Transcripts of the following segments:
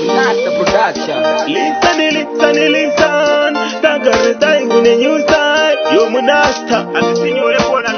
Munasta Production. Listen. Tagarita ingune nyusa. Yo Munasta.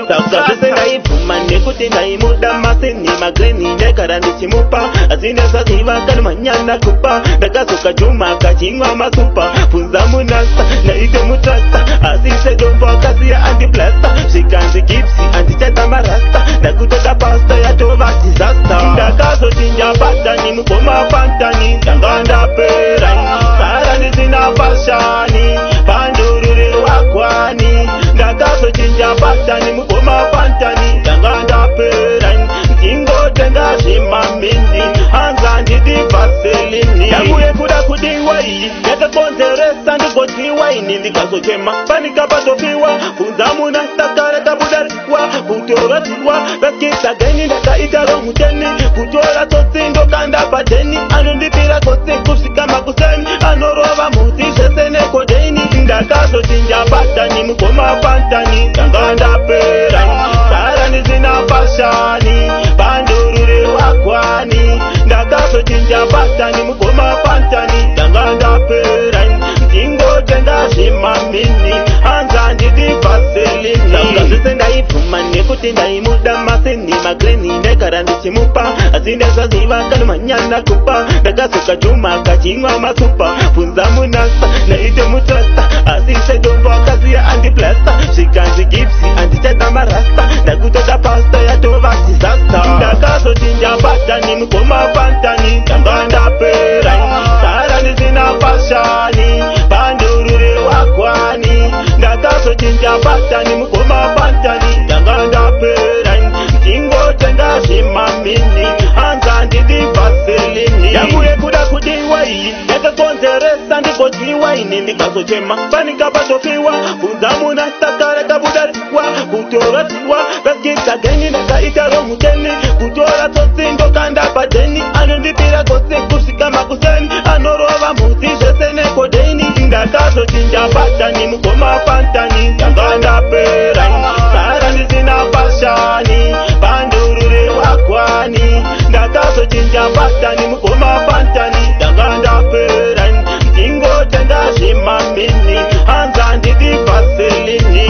Takusasenda ifuma nekutinda imuda masini magreni nekarandi chimupa. Azine saziva kanu manyana kupa. Nakasuka juma kachingwa masupa. Funza Munasta na ite mutrasta. Azise domba kasi ya anti-blasta. Shikanzi gipsi anti-cheta marasta. Nakuteta pasta ya tova disaster. Ndakazo chinja patani mukoma pantani. Tanganda perani sarani zina fashani. Pandurure wakwani. Ndakazo chinja patani mukoma pantani. Tanganda perani kingo tenga shimamini. Anzandi di vaselini. Yamuye kuda kudiwai. Yaka konteresa ndikotiwai. Nindikazo chema panika patofiwa. Funza Munasta kare kabudariwa. Kutoratiwa Baskita geni naka itaro muteni. Kutora tosindo kanda pateni. Anundipira kosi kushika makuseni. Anorova muti shesene kodeni. Ndakazo chinja patani mukoma pantani. Tanganda perani sarani zina fashani. Pandurure wakwani. Ndakazo chinja patani mukoma pantani. Tanganda perani kingo tenga shimamini. Anzandi di vaselini. Nakasisenda ifuma nekutinda imuda masini magreni nekarandi chimupa. Azine saziva kanu manyana kupa. Nakasuka juma kachingwa masupa. Funza Munasta na ite mutrasta. Azise domba kasi ya anti-blasta. Shikanzi gipsi anti-cheta marasta. Nakuteta pasta ya tova disaster. Ndakazo chinja patani mukoma pantani. Tanganda perani sarani zina fashani. Pandurure wakwani. Ndakazo chinja patani mukoma pantani. Tanganda perani kingo tenga shimamini. Anzandi di vaselini. Yamuye kuda kudiwai. Yaka konteresa ndikotiwai. Nindikazo chema panika patofiwa. Funza Munasta kare kabudariwa. Kutoratiwa Baskita geni naka itaro muteni. Kutora tosindo kanda pateni. Anundipira kosi kushika makuseni. Anorova muti shesene kodeni. Ndakazo chinja patani mukoma pantani. Tanganda perani sarani zina fashani. Pandurure wakwani. Ndakazo chinja patani mukoma pantani. Tanganda perani kingo tenda shimamini. Anzandi di vaselini.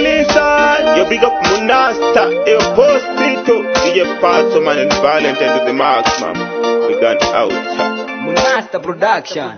Listen. You big up Munasta. Yo postito. DJ Paso man and Valentine to the max man. We got out. Munasta Production.